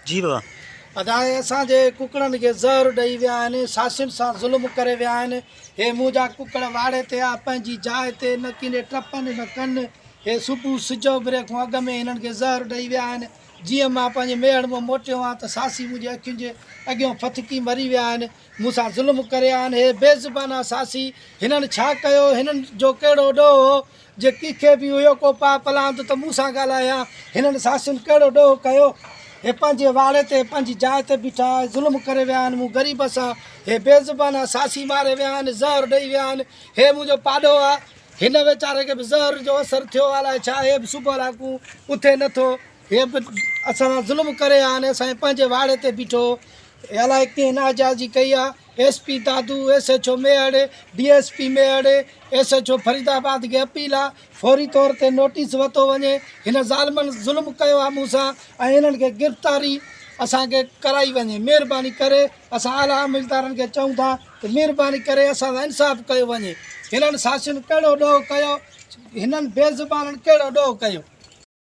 जी बाबा। अदाए असांजे कुकड़नि खे ज़हर ॾेई विया आहिनि, सासियुनि सां ज़ुल्म करे विया आहिनि। हे मुंहिंजा कुकड़ वाड़े ते आहे, पंहिंजी जाइ ते न किने टपनि न कनि। हे सुबुह सिज उभिरे खां अॻु में हिननि खे ज़हर ॾेई विया आहिनि। जीअं मां पंहिंजे मेड़ मां मोटियो आहियां त सासी मुंहिंजी अखियुनि जे अॻियां फथकी मरी विया आहिनि, मूंसां ज़ुल्म करे आहिनि। हे बेज़ुबाना सासी, हिननि छा कयो? हिननि जो कहिड़ो ॾोह हो जे कंहिंखे बि हुयो को पाप पलांद त मूंसां ॻाल्हायां? हिननि सासियुनि कहिड़ो ॾोह कयो? हे पंहिंजे वाड़े ते पंहिंजी जाइ ते बीठा ज़ुल्म करे विया आहिनि मूं ग़रीब सां। हे बेज़ुबाना सासी मारे विया आहिनि, ज़हर ॾेई विया आहिनि। हे मुंहिंजो पाॾो आहे, हिन वीचारे खे बि ज़हर जो असरु थियो, अलाए छा। हे बि सुबुह लाकूं उथे नथो, हे बि असां ज़ुल्म करे आहिनि। असांजे पंहिंजे वाड़े ते बीठो, अलाए कीअं नाजाइज़ी कई आहे। SP दादू, SHO मेड़, DSP मेड़, SHO फरीदाबाद खे अपील आहे, फौरी तौर ते नोटिस वरितो वञे। हिन ज़ालिमनि ज़ुल्म कयो आहे मूंसां ऐं हिननि खे गिरफ़्तारी असांखे कराई वञे। महिरबानी करे असां आला अमलदारनि खे चऊं था त महिरबानी करे असां सां इंसाफ़ु कयो वञे। हिननि सासियुनि कहिड़ो ॾोह कयो? हिननि बेज़ुबाननि कहिड़ो ॾोह कयो?